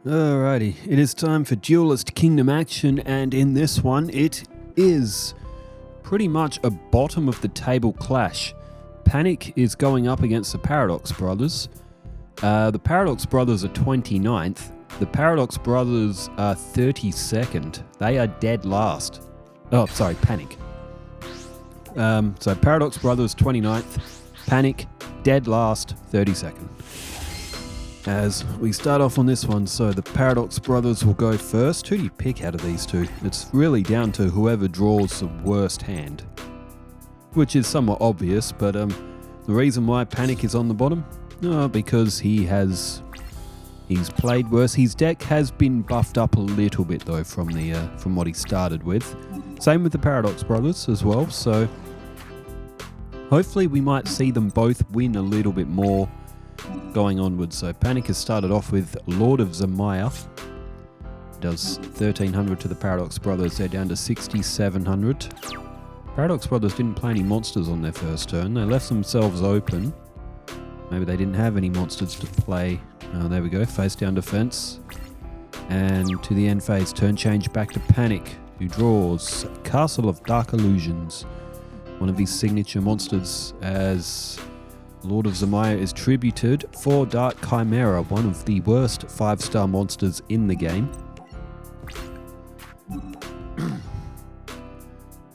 Alrighty, it is time for Duelist Kingdom action, and in this one it is pretty much a bottom of the table clash. PaniK is going up against the Paradox Brothers. The Paradox Brothers are 29th. The Paradox Brothers are 32nd. They are dead last. Oh, sorry, PaniK. So Paradox Brothers 29th, PaniK dead last, 32nd. As we start off on this one, so the Paradox Brothers will go first. Who do you pick out of these two? It's really down to whoever draws the worst hand, which is somewhat obvious, but the reason why PaniK is on the bottom, because he's played worse. His deck has been buffed up a little bit though from what he started with. Same with the Paradox Brothers as well, so hopefully we might see them both win a little bit more going onwards. So PaniK has started off with Lord of Zamaya. Does 1300 to the Paradox Brothers. They're down to 6700. Paradox Brothers didn't play any monsters on their first turn. They left themselves open. Maybe they didn't have any monsters to play. There we go, face down defense. And to the end phase, turn change back to PaniK, who draws Castle of Dark Illusions, one of his signature monsters, as Lord of Zamaya is tributed for Dark Chimera, one of the worst 5-star monsters in the game.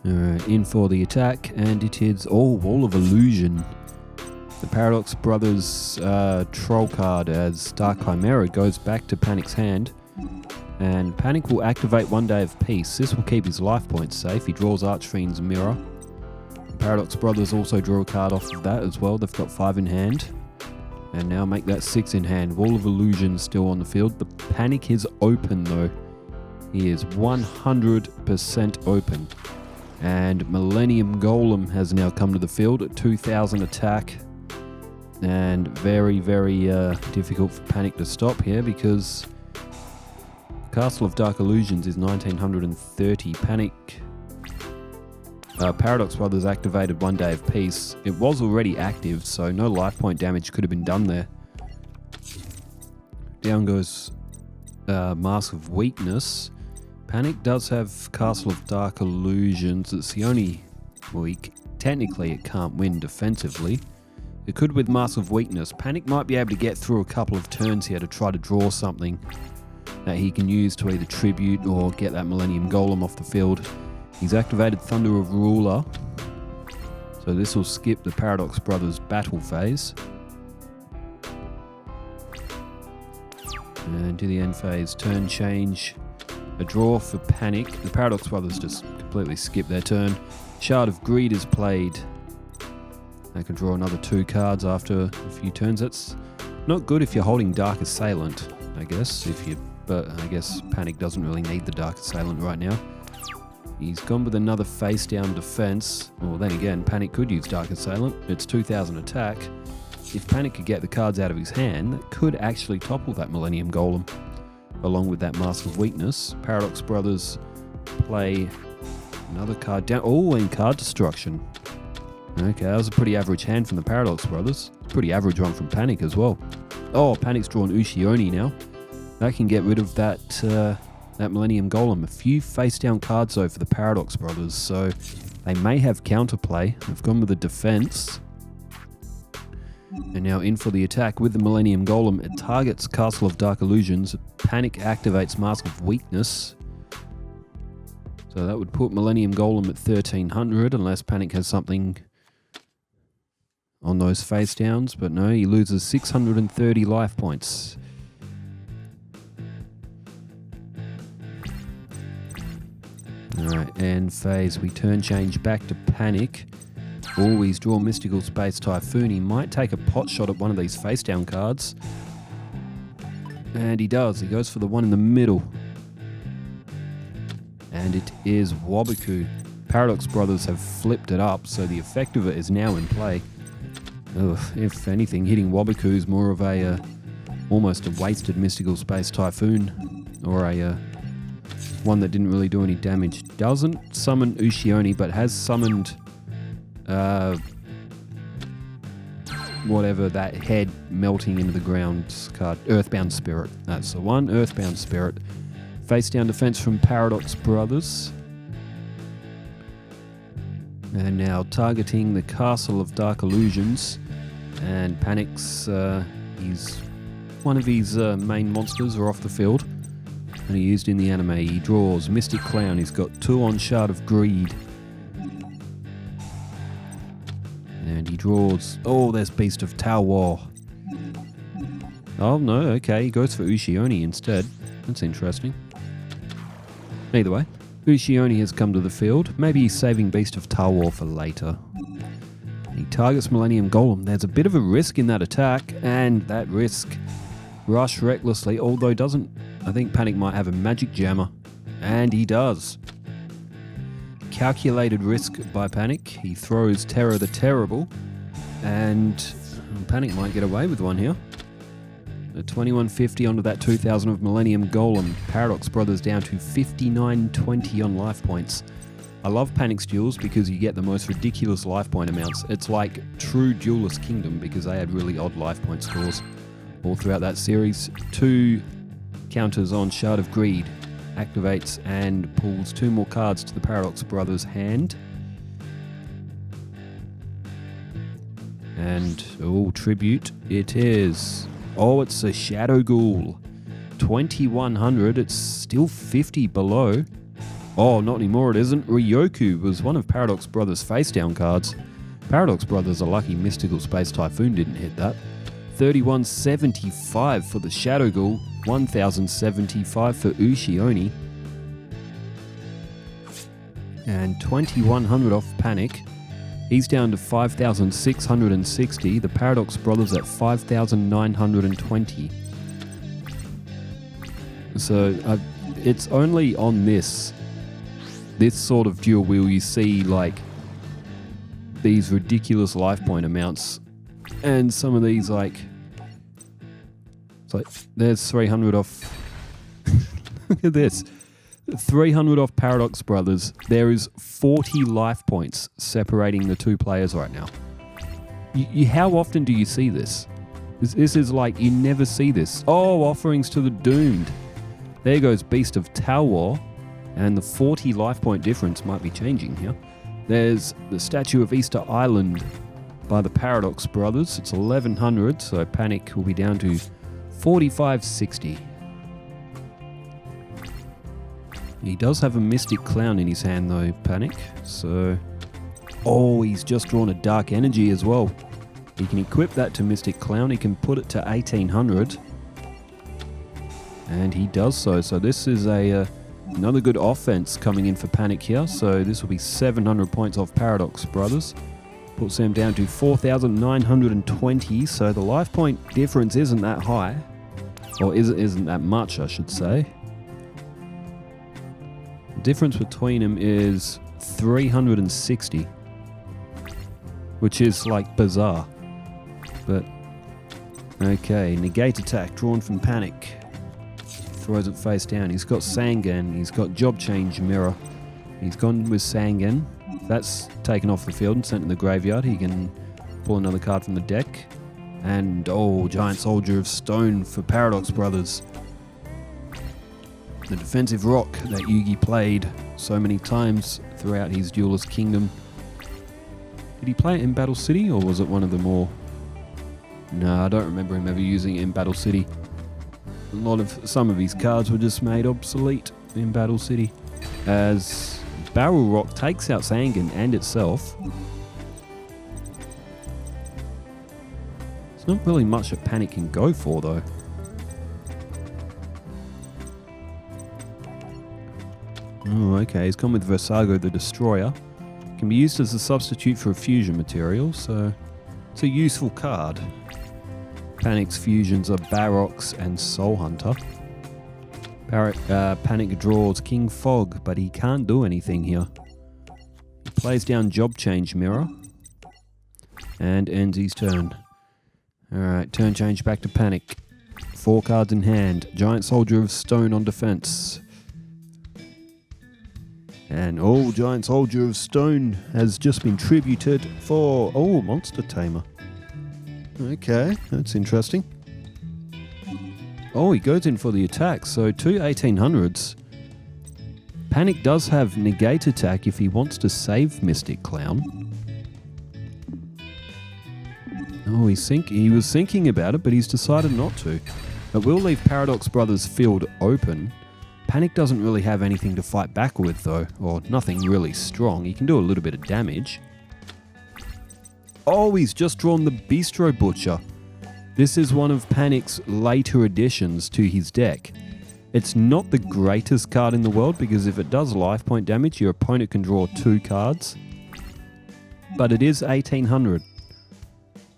Alright, in for the attack, and it is Wall of Illusion. The Paradox Brothers troll card as Dark Chimera goes back to PaniK's hand, and PaniK will activate One Day of Peace. This will keep his life points safe. He draws Archfiend's Mirror. Paradox Brothers also draw a card off of that as well. They've got 5 in hand, and now make that 6 in hand. Wall of Illusion still on the field. The PaniK is open though. He is 100% open. And Millennium Golem has now come to the field at 2000 attack. And very, very difficult for PaniK to stop here, because Castle of Dark Illusions is 1930. Paradox Brothers activated One Day of Peace. It was already active, so no life point damage could have been done there. Down goes Mask of Weakness. PaniK does have Castle of Dark Illusions. It's the only weak. Technically, it can't win defensively. It could with Mask of Weakness. PaniK might be able to get through a couple of turns here to try to draw something that he can use to either tribute or get that Millennium Golem off the field. He's activated Thunder of Ruler, so this will skip the Paradox Brothers battle phase. And to the end phase, turn change, a draw for PaniK. The Paradox Brothers just completely skip their turn. Shard of Greed is played. They can draw another 2 cards after a few turns. That's not good if you're holding Dark Assailant, I guess. But I guess PaniK doesn't really need the Dark Assailant right now. He's gone with another face down defense. Well, then again, PaniK could use Dark Assailant. It's 2000 attack. If PaniK could get the cards out of his hand, that could actually topple that Millennium Golem, along with that Mask of Weakness. Paradox Brothers play another card down. Oh, and card destruction. Okay, that was a pretty average hand from the Paradox Brothers. Pretty average one from PaniK as well. Oh, PaniK's drawn Yugioh now. That can get rid of that Millennium Golem. A few face down cards though for the Paradox Brothers, so they may have counterplay. They've gone with the defense. And now in for the attack with the Millennium Golem. It targets Castle of Dark Illusions. PaniK activates Mask of Weakness. So that would put Millennium Golem at 1300, unless PaniK has something on those face downs. But no, he loses 630 life points. Alright, end phase, we turn change back to PaniK. Always draw Mystical Space Typhoon. He might take a pot shot at one of these face down cards. And he does. He goes for the one in the middle. And it is Waboku. Paradox Brothers have flipped it up, so the effect of it is now in play. Ugh, if anything, hitting Waboku is more of a almost a wasted Mystical Space Typhoon, or a one that didn't really do any damage. Doesn't summon Yugioh, but has summoned whatever that head melting into the ground card. Earthbound Spirit. That's the one. Earthbound Spirit. Face down defense from Paradox Brothers. And now targeting the Castle of Dark Illusions. And PaniK's, one of his main monsters are off the field. And he used in the anime. He draws Mystic Clown. He's got 2 on Shard of Greed. And he draws... Oh, there's Beast of Tao. Oh, no, okay. He goes for Ushioni instead. That's interesting. Either way, Ushioni has come to the field. Maybe he's saving Beast of Tao for later. He targets Millennium Golem. There's a bit of a risk in that attack, and that risk... Rush recklessly, although doesn't... I think PaniK might have a Magic Jammer. And he does. Calculated risk by PaniK. He throws Terror the Terrible. And PaniK might get away with one here. A 2150 onto that 2000 of Millennium Golem. Paradox Brothers down to 5920 on life points. I love PaniK's duels because you get the most ridiculous life point amounts. It's like true Duelist Kingdom because they had really odd life point scores all throughout that series. 2 counters on Shard of Greed. Activates and pulls 2 more cards to the Paradox Brothers' hand. And, tribute it is. Oh, it's a Shadow Ghoul. 2100, it's still 50 below. Oh, not anymore, it isn't. Ryoku was one of Paradox Brothers' face-down cards. Paradox Brothers are lucky Mystical Space Typhoon didn't hit that. 3175 for the Shadow Ghoul. 1075 for Ushioni. And 2100 off PaniK. He's down to 5660. The Paradox Brothers at 5920. So it's only on this sort of duel wheel you see like these ridiculous life point amounts, and some of these like. It's like, there's 300 off. Look at this. 300 off Paradox Brothers. There is 40 life points separating the 2 players right now. How often do you see this? This is like, you never see this. Oh, offerings to the doomed. There goes Beast of Tao. And the 40 life point difference might be changing here. There's the Statue of Easter Island by the Paradox Brothers. It's 1100, so PaniK will be down to 4560. He does have a Mystic Clown in his hand though, PaniK. So, he's just drawn a Dark Energy as well. He can equip that to Mystic Clown. He can put it to 1800. And he does so. So this is another good offense coming in for PaniK here. So this will be 700 points off Paradox Brothers. Puts them down to 4,920. So the life point difference isn't that high. Or isn't that much, I should say. The difference between them is 360. Which is like bizarre. But, okay, negate attack drawn from PaniK. Throws it face down. He's got Sangan. He's got Job Change Mirror. He's gone with Sangan. If that's taken off the field and sent to the graveyard, he can pull another card from the deck. And, Giant Soldier of Stone for Paradox Brothers. The defensive rock that Yugi played so many times throughout his Duelist Kingdom. Did he play it in Battle City, or was it one of the more... No, I don't remember him ever using it in Battle City. Some of his cards were just made obsolete in Battle City. As Barrel Rock takes out Sangan and itself. It's not really much that PaniK can go for though. Oh, okay, he's gone with Versago the Destroyer. Can be used as a substitute for a fusion material, so it's a useful card. PaniK's fusions are Barox and Soul Hunter. PaniK draws King Fog, but he can't do anything here. He plays down Job Change Mirror and ends his turn. Alright, turn change back to PaniK. 4 cards in hand. Giant Soldier of Stone on defense. And Giant Soldier of Stone has just been tributed for Monster Tamer. Okay, that's interesting. Oh, he goes in for the attack. So 2 1800s. PaniK does have negate attack if he wants to save Mystic Clown. Oh, he was thinking about it, but he's decided not to. It will leave Paradox Brothers' field open. PaniK doesn't really have anything to fight back with, though, or nothing really strong. He can do a little bit of damage. Oh, he's just drawn the Bistro Butcher. This is one of PaniK's later additions to his deck. It's not the greatest card in the world, because if it does life point damage, your opponent can draw 2 cards. But it is 1800.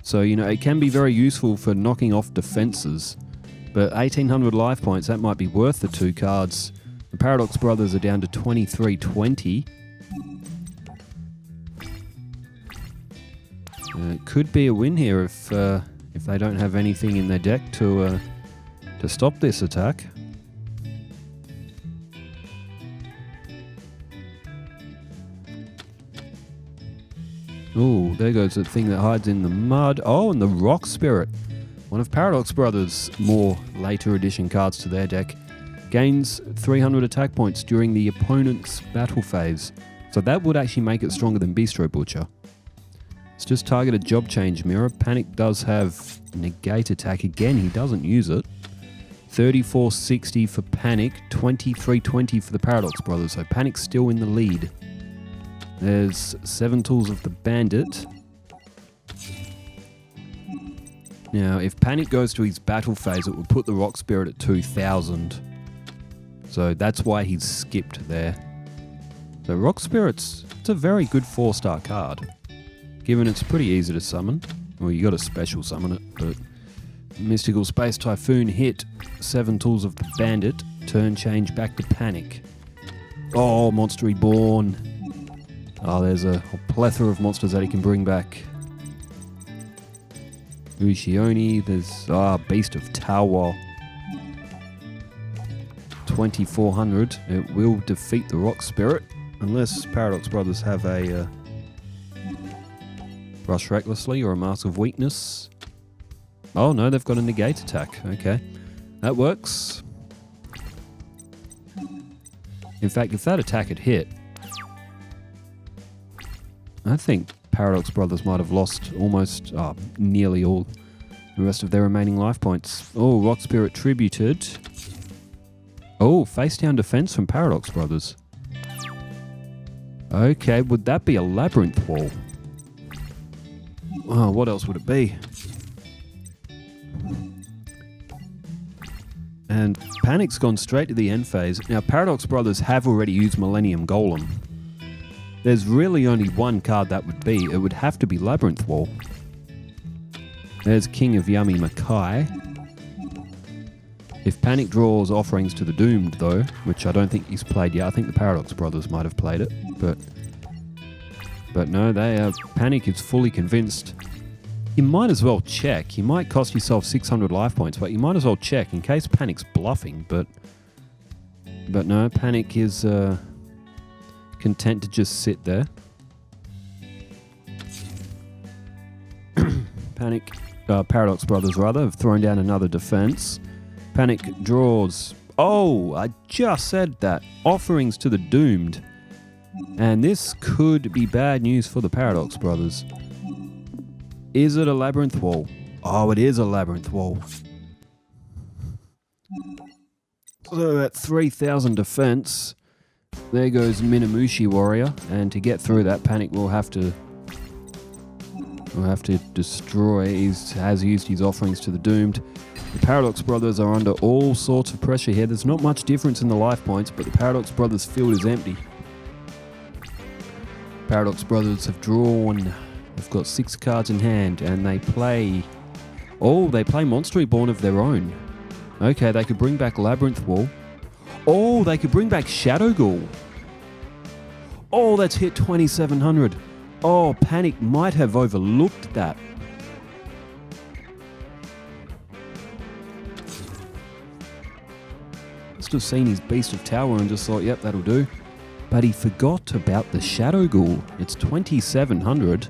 So, it can be very useful for knocking off defenses. But 1800 life points, that might be worth the 2 cards. The Paradox Brothers are down to 2320. It could be a win here if they don't have anything in their deck to stop this attack. Oh, there goes the thing that hides in the mud. Oh, and the Rock Spirit. One of Paradox Brothers' more later edition cards to their deck. Gains 300 attack points during the opponent's battle phase. So that would actually make it stronger than Bistro Butcher. Let's just target a job change mirror. PaniK does have negate attack. Again, he doesn't use it. 3460 for PaniK, 2320 for the Paradox Brothers. So PaniK's still in the lead. There's 7 tools of the Bandit. Now, if PaniK goes to his battle phase, it will put the Rock Spirit at 2000. So that's why he's skipped there. So Rock Spirit's it's a very good 4-star card, given it's pretty easy to summon. Well, you got to special summon it, but Mystical Space Typhoon hit 7 tools of the Bandit. Turn change back to PaniK. Oh, Monster Reborn. Oh, there's a plethora of monsters that he can bring back. Ushioni, there's Beast of Tawa. 2400. It will defeat the Rock Spirit, unless Paradox Brothers have a Rush Recklessly or a Mask of Weakness. Oh no, they've got a negate attack. Okay, that works. In fact, if that attack had hit, I think Paradox Brothers might have lost almost, nearly all the rest of their remaining life points. Oh, Rock Spirit tributed. Oh, face down defense from Paradox Brothers. Okay, would that be a Labyrinth Wall? Oh, what else would it be? And PaniK's gone straight to the end phase. Now, Paradox Brothers have already used Millennium Golem. There's really only one card that would be. It would have to be Labyrinth Wall. There's King of Yummy Makai. If PaniK draws Offerings to the Doomed, though, which I don't think he's played yet, I think the Paradox Brothers might have played it, but no, PaniK is fully convinced. You might as well check. You might cost yourself 600 life points, but you might as well check in case PaniK's bluffing. But no, PaniK is content to just sit there. Paradox Brothers rather, have thrown down another defense. PaniK draws. Oh, I just said that. Offerings to the Doomed. And this could be bad news for the Paradox Brothers. Is it a Labyrinth Wall? Oh, it is a Labyrinth Wall. So at 3000 defense, there goes Minamushi Warrior. And to get through that, PaniK will have to destroy. He has used his Offerings to the Doomed. The Paradox Brothers are under all sorts of pressure here. There's not much difference in the life points, but the Paradox Brothers' field is empty. Paradox Brothers have drawn. They've got 6 cards in hand, and they play... Oh, they play Monster Reborn of their own. Okay, they could bring back Labyrinth Wall. Oh, they could bring back Shadow Ghoul. Oh, that's hit 2700. Oh, PaniK might have overlooked that. Must have seen his Beast of Tower and just thought, yep, that'll do. But he forgot about the Shadow Ghoul. It's 2700.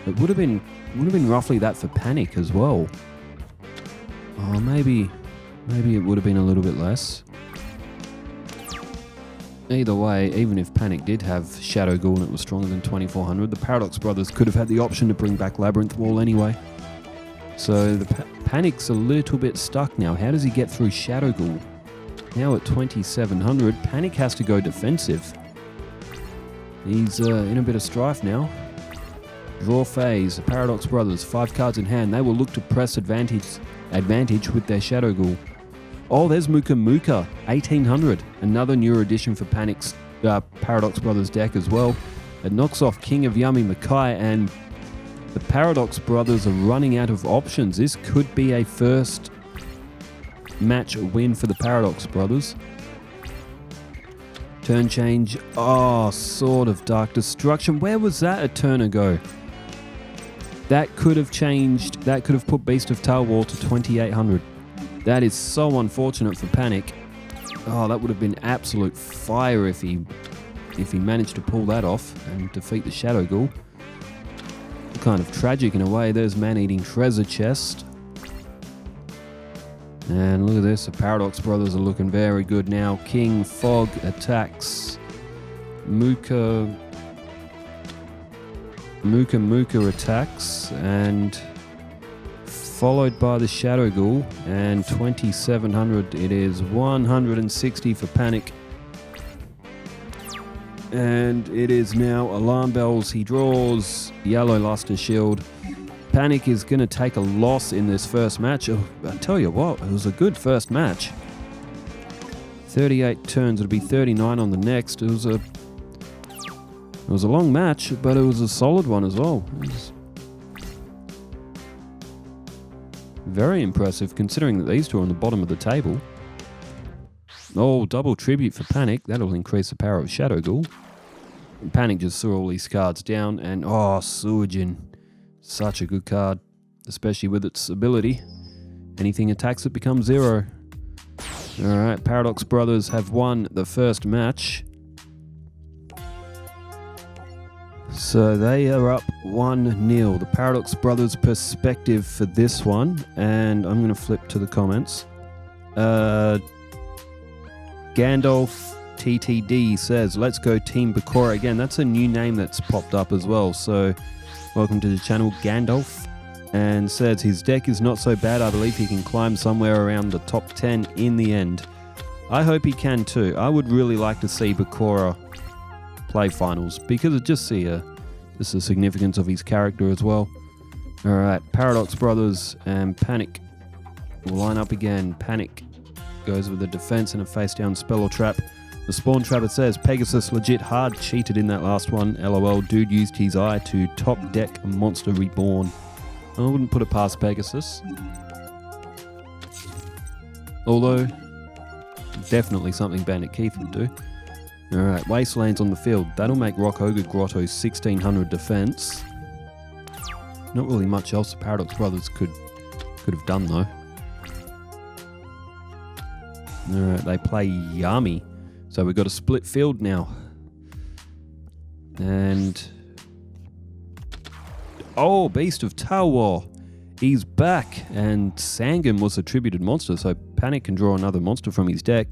It would have been roughly that for PaniK as well. Oh, maybe it would have been a little bit less. Either way, even if PaniK did have Shadow Ghoul and it was stronger than 2400, the Paradox Brothers could have had the option to bring back Labyrinth Wall anyway. So the PaniK's a little bit stuck now. How does he get through Shadow Ghoul? Now at 2700, PaniK has to go defensive. He's in a bit of strife now. Draw phase. The Paradox Brothers, 5 cards in hand. They will look to press advantage with their Shadow Ghoul. Oh, there's Muka Muka, 1800. Another newer addition for PaniK's Paradox Brothers deck as well. It knocks off King of Yami Makai, and the Paradox Brothers are running out of options. This could be a first match win for the Paradox Brothers. Turn change. Oh, Sword of Dark Destruction. Where was that a turn ago? That could have changed. That could have put Beast of Talwar to 2800. That is so unfortunate for PaniK. Oh, that would have been absolute fire if he managed to pull that off and defeat the Shadow Ghoul. Kind of tragic in a way. There's Man-Eating Treasure Chest. And look at this. The Paradox Brothers are looking very good now. King Fog attacks. Muka attacks, and followed by the Shadow Ghoul, and 2700. It is 160 for PaniK. And it is now Alarm Bells. He draws Yellow Luster Shield. PaniK is going to take a loss in this first match. Oh, I tell you what, it was a good first match. 38 turns, it'll be 39 on the next. It was a long match, but it was a solid one as well. It was very impressive considering that these two are on the bottom of the table. Oh, double tribute for PaniK. That'll increase the power of Shadow Ghoul. And PaniK just threw all these cards down, and oh, Suijin. Such a good card, especially with its ability. Anything attacks it becomes 0. Alright, Paradox Brothers have won the first match. So they are up 1-0. The Paradox Brothers perspective for this one, and I'm going to flip to the comments. Gandalf TTD says, let's go Team Bakura again. That's a new name that's popped up as well. So welcome to the channel, Gandalf. And says his deck is not so bad. I believe he can climb somewhere around the top 10 in the end. I hope he can too. I would really like to see Bakura play finals because I just see the significance of his character as well. Alright, Paradox Brothers and PaniK will line up again. PaniK goes with a defense and a face down spell or trap. The Spawn Trapper says, Pegasus legit hard cheated in that last one. LOL, dude used his eye to top deck a monster reborn. I wouldn't put it past Pegasus. Although, definitely something Bandit Keith would do. Alright, Wastelands on the field. That'll make Rock Ogre Grotto's 1600 defense. Not really much else the Paradox Brothers could have done though. Alright, they play Yami. So we've got a split field now. And oh, Beast of Talwar. He's back. And Sangam was a tributed monster, so PaniK can draw another monster from his deck.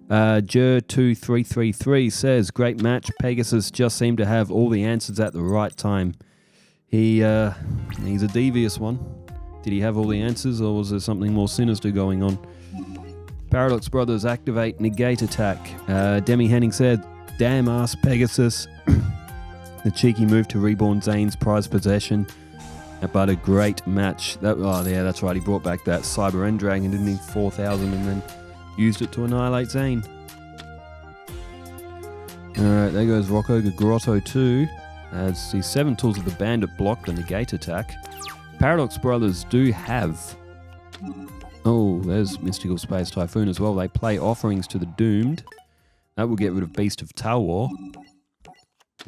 Jer2333 says, great match. Pegasus just seemed to have all the answers at the right time. He's a devious one. Did he have all the answers, or was there something more sinister going on? Paradox Brothers activate negate attack. Demi Henning said, damn ass Pegasus. The cheeky move to reborn Zane's prized possession. But a great match. That's right. He brought back that Cyber End Dragon, didn't he? 4,000, and then used it to annihilate Zane. Alright, there goes Rock Ogre Grotto 2. As the 7 tools of the Bandit block the negate attack. Paradox Brothers do have... Oh, there's Mystical Space Typhoon as well. They play Offerings to the Doomed. That will get rid of Beast of Talwar.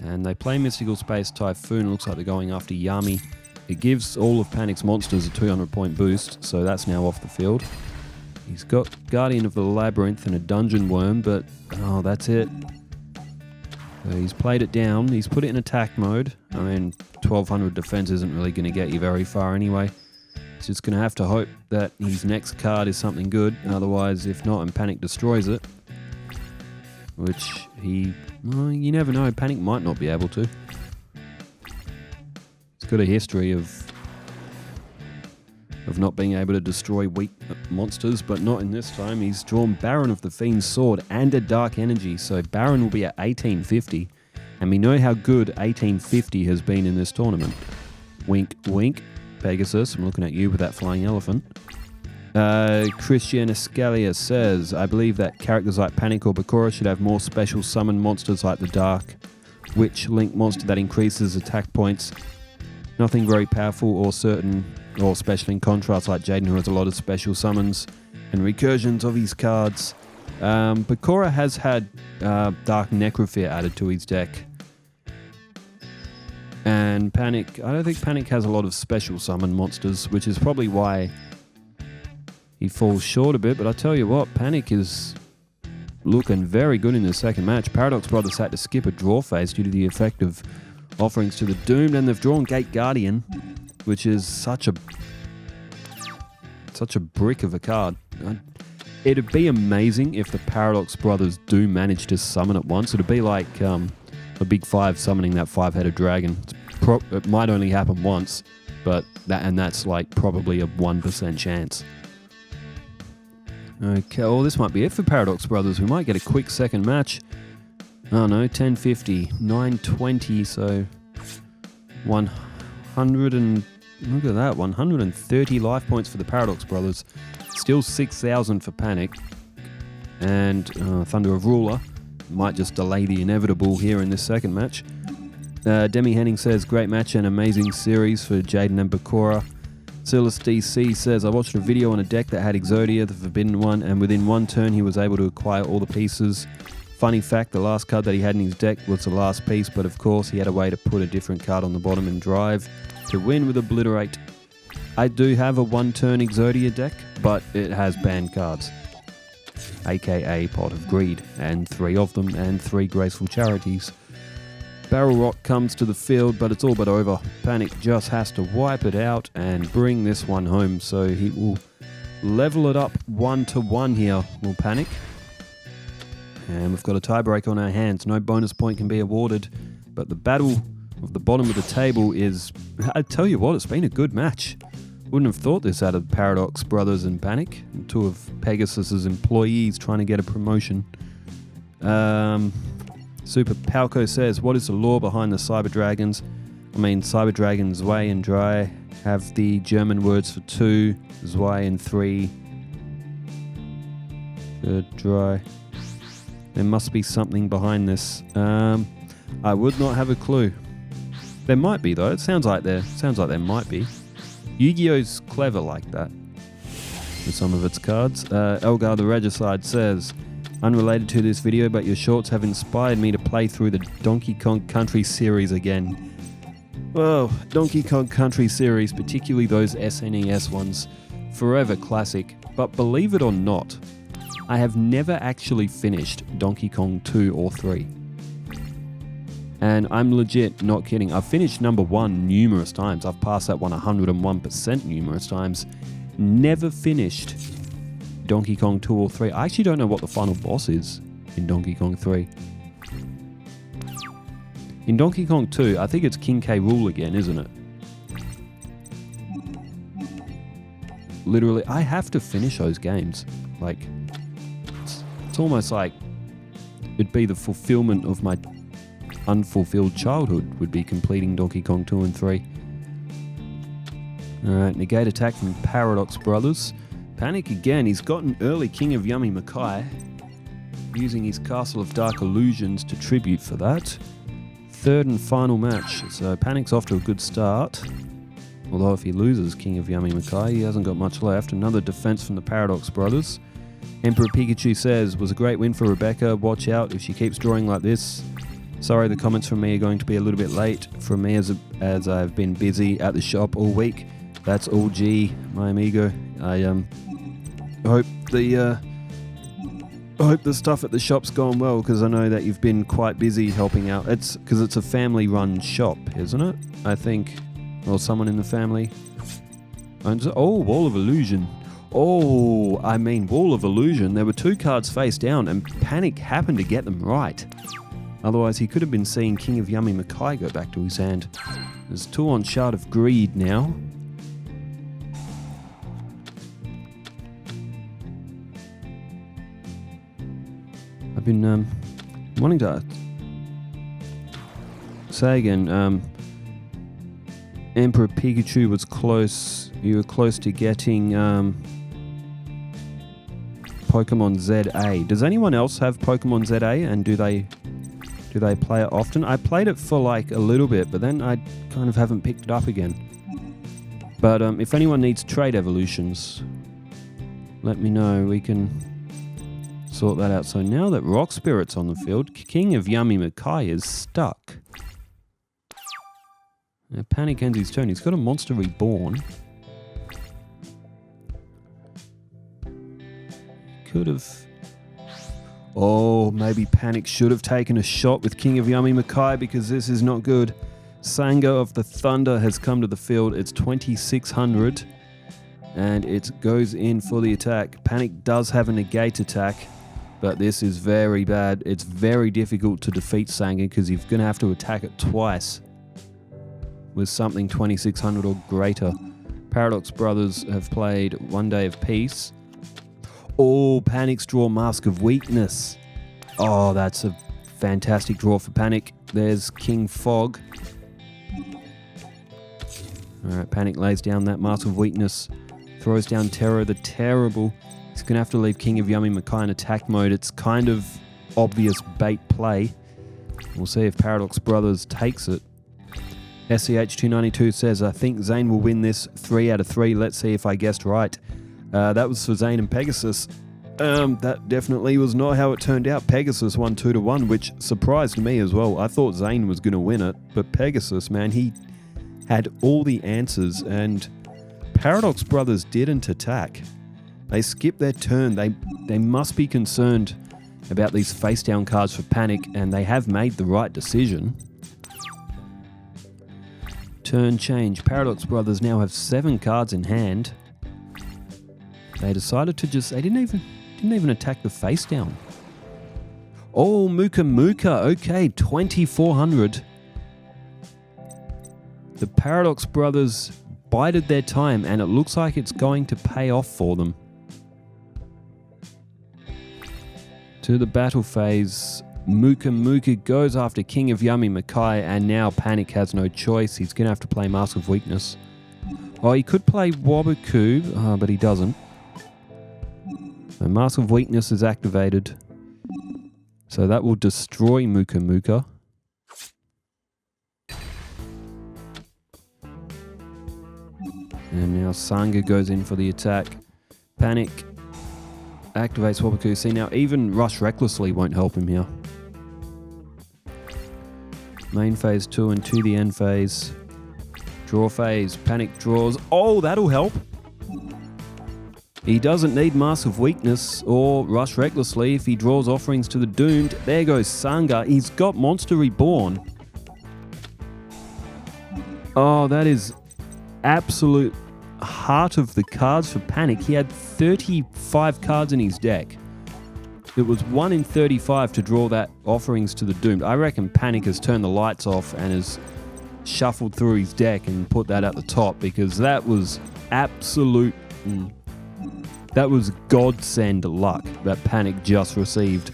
And they play Mystical Space Typhoon. It looks like they're going after Yami. It gives all of PaniK's monsters a 200 point boost, so that's now off the field. He's got Guardian of the Labyrinth and a Dungeon Worm, but oh, that's it. So he's played it down. He's put it in attack mode. I mean, 1200 defense isn't really going to get you very far anyway. He's just going to have to hope that his next card is something good. Otherwise, if not, and PaniK destroys it. Which well, you never know. PaniK might not be able to. He's got a history of not being able to destroy weak monsters, but not in this time. He's drawn Baron of the Fiend's Sword and a Dark Energy, so Baron will be at 1850, and we know how good 1850 has been in this tournament. Wink, wink, Pegasus. I'm looking at you with that flying elephant. Christian Escalia says, I believe that characters like PaniK or Bakura should have more special summon monsters like the Dark Witch Link monster that increases attack points. Nothing very powerful or certain or special in contrast like Jaden, who has a lot of special summons and recursions of his cards. Bakura has had Dark Necrofear added to his deck. And PaniK, I don't think PaniK has a lot of special summon monsters, which is probably why he falls short a bit. But I tell you what, PaniK is looking very good in the second match. Paradox Brothers had to skip a draw phase due to the effect of offerings to the Doomed, and they've drawn Gate Guardian, which is such a brick of a card. It'd be amazing if the Paradox Brothers do manage to summon it once. It'd be like a Big Five summoning that 5-headed dragon. It might only happen once, but that's like probably a 1% chance. Okay, well, this might be it for Paradox Brothers. We might get a quick second match. Oh no, 1050, 920, so 100 and look at that, 130 life points for the Paradox Brothers. Still 6,000 for PaniK. And Thunder of Ruler might just delay the inevitable here in this second match. Demi Henning says, great match and amazing series for Jaden and Bakura. Silas DC says, I watched a video on a deck that had Exodia, the Forbidden One, and within one turn he was able to acquire all the pieces. Funny fact, the last card that he had in his deck was the last piece, but of course he had a way to put a different card on the bottom and drive to win with Obliterate. I do have a one-turn Exodia deck, but it has banned cards, aka Pot of Greed, and 3 of them, and 3 Graceful Charities. Barrel Rock comes to the field, but it's all but over. PaniK just has to wipe it out and bring this one home, so he will level it up 1-1 here, will PaniK. And we've got a tiebreak on our hands. No bonus point can be awarded, but the battle of the bottom of the table is, I tell you what, it's been a good match. Wouldn't have thought this out of Paradox Brothers and PaniK, 2 of Pegasus's employees trying to get a promotion. Super Palco says, what is the lore behind the Cyber Dragons? I mean, Cyber Dragons Zwei and Drei have the German words for 2, Zwei and 3. Drei. There must be something behind this. I would not have a clue. There might be though. It sounds like there might be. Yu-Gi-Oh's clever like that with some of its cards. Elgar the Regicide says, unrelated to this video, but your shorts have inspired me to play through the Donkey Kong Country series again. Well, Donkey Kong Country series, particularly those SNES ones, forever classic. But believe it or not, I have never actually finished Donkey Kong 2 or 3. And I'm legit not kidding. I've finished number 1 numerous times. I've passed that one 101% numerous times. Never finished Donkey Kong 2 or 3. I actually don't know what the final boss is in Donkey Kong 3. In Donkey Kong 2, I think it's King K. Rool again, isn't it? Literally, I have to finish those games. Like, it's almost like it'd be the fulfillment of my unfulfilled childhood would be completing Donkey Kong 2 and 3. Alright, negate attack from Paradox Brothers. PaniK again, he's got an early King of Yummy Makai, using his Castle of Dark Illusions to tribute for that. Third and final match, so PaniK's off to a good start. Although if he loses King of Yummy Makai, he hasn't got much left. Another defense from the Paradox Brothers. Emperor Pikachu says, was a great win for Rebecca. Watch out if she keeps drawing like this. Sorry, the comments from me are going to be a little bit late from me as I've been busy at the shop all week. That's all G, my amigo. I hope the I hope the stuff at the shop's gone well, because I know that you've been quite busy helping out. It's because it's a family-run shop, isn't it? I think. Or someone in the family owns it. Oh, Wall of Illusion. Oh, I mean, Wall of Illusion. There were 2 cards face down, and PaniK happened to get them right. Otherwise, he could have been seeing King of Yummy Makai go back to his hand. There's 2 on Shard of Greed now. I've been wanting to say again, Emperor Pikachu was close. You were close to getting Pokemon ZA. Does anyone else have Pokemon ZA, and do they play it often? I played it for like a little bit, but then I kind of haven't picked it up again. But if anyone needs trade evolutions, let me know. We can sort that out. So now that Rock Spirit's on the field, King of Yummy Makai is stuck. Now PaniK ends his turn. He's got a Monster Reborn. Could have... Oh, maybe PaniK should have taken a shot with King of Yummy Makai, because this is not good. Sanga of the Thunder has come to the field. It's 2600. And it goes in for the attack. PaniK does have a negate attack, but this is very bad. It's very difficult to defeat Sanga, because you're going to have to attack it twice with something 2600 or greater. Paradox Brothers have played One Day of Peace. Oh, PaniK's draw Mask of Weakness. Oh, that's a fantastic draw for PaniK. There's King Fog. Alright, PaniK lays down that Mask of Weakness. Throws down Terror the Terrible. He's going to have to leave King of Yummy Makai in attack mode. It's kind of obvious bait play. We'll see if Paradox Brothers takes it. SCH292 says, I think Zane will win this 3 out of 3. Let's see if I guessed right. That was for Zane and Pegasus. That definitely was not how it turned out. Pegasus won 2-1, which surprised me as well. I thought Zane was going to win it, but Pegasus, man, he had all the answers, and Paradox Brothers didn't attack. They skipped their turn. They must be concerned about these face-down cards for PaniK, and they have made the right decision. Turn change. Paradox Brothers now have 7 cards in hand. They decided to just... They didn't even attack the face down. Oh, Muka Muka. Okay, 2400. The Paradox Brothers bided their time, and it looks like it's going to pay off for them. To the battle phase, Muka Muka goes after King of Yummy Makai, and now PaniK has no choice. He's going to have to play Mask of Weakness. Oh, he could play Waboku, but he doesn't. So Mask of Weakness is activated. So that will destroy Muka Muka. And now Sanga goes in for the attack. PaniK activates Waboku. See, now even Rush Recklessly won't help him here. Main phase 2 and to the end phase. Draw phase. PaniK draws. Oh, that'll help. He doesn't need Mask of Weakness or Rush Recklessly if he draws Offerings to the Doomed. There goes Sanga. He's got Monster Reborn. Oh, that is absolute heart of the cards for PaniK. He had 35 cards in his deck. It was 1 in 35 to draw that Offerings to the Doomed. I reckon PaniK has turned the lights off and has shuffled through his deck and put that at the top, because that was absolute... That was godsend luck that PaniK just received.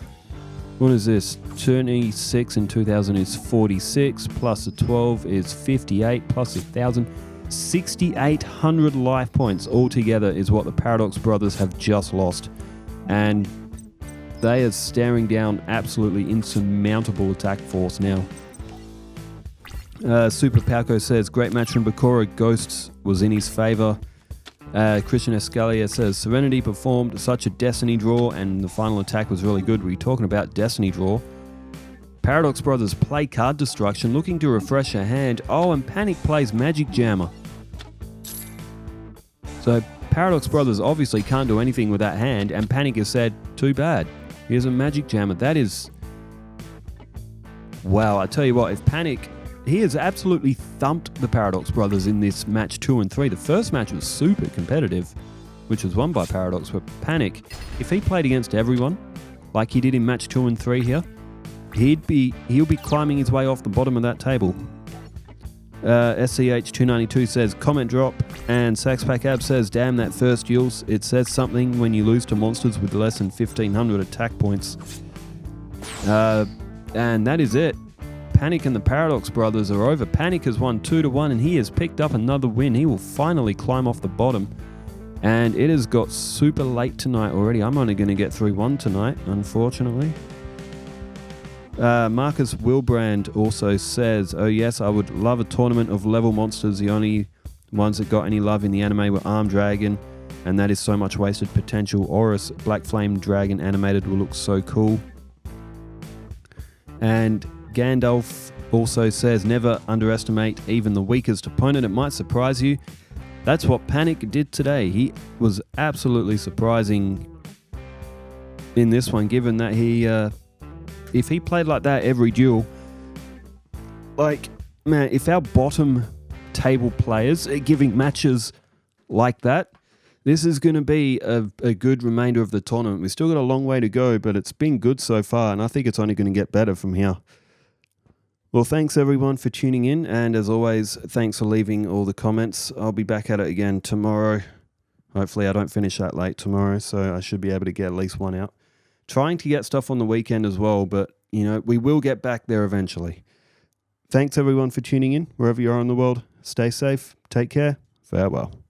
What is this? 26 in 2000 is 46, plus a 12 is 58, plus 1,000. 6,800 life points altogether is what the Paradox Brothers have just lost. And they are staring down absolutely insurmountable attack force now. Super Palco says, great match from Bakura. Ghosts was in his favour. Christian Escalia says, Serenity performed such a Destiny draw and the final attack was really good. Were you talking about Destiny draw? Paradox Brothers play Card Destruction, looking to refresh a hand. Oh, and PaniK plays Magic Jammer. So Paradox Brothers obviously can't do anything with that hand, and PaniK has said, too bad. Here's a Magic Jammer. That is... Wow, I tell you what, if PaniK... He has absolutely thumped the Paradox Brothers in this match 2 and 3. The first match was super competitive, which was won by Paradox, but PaniK, if he played against everyone, like he did in match 2 and 3 here, he'll be climbing his way off the bottom of that table. SCH292 says, comment drop, and Saxpack says, damn that first duels, it says something when you lose to monsters with less than 1500 attack points. And that is it. PaniK and the Paradox Brothers are over. PaniK has won 2-1 and he has picked up another win. He will finally climb off the bottom. And it has got super late tonight already. I'm only going to get 3-1 tonight, unfortunately. Marcus Wilbrand also says, oh yes, I would love a tournament of level monsters. The only ones that got any love in the anime were Arm Dragon, and that is so much wasted potential. Horus Black Flame Dragon animated will look so cool. And Gandalf also says, never underestimate even the weakest opponent. It might surprise you. That's what PaniK did today. He was absolutely surprising in this one, given that if he played like that every duel, like, man, if our bottom table players are giving matches like that, this is going to be a good remainder of the tournament. We've still got a long way to go, but it's been good so far, and I think it's only going to get better from here. Well, thanks everyone for tuning in, and as always, thanks for leaving all the comments. I'll be back at it again tomorrow. Hopefully I don't finish that late tomorrow, so I should be able to get at least one out. Trying to get stuff on the weekend as well, but, you know, we will get back there eventually. Thanks everyone for tuning in, wherever you are in the world. Stay safe, take care, farewell.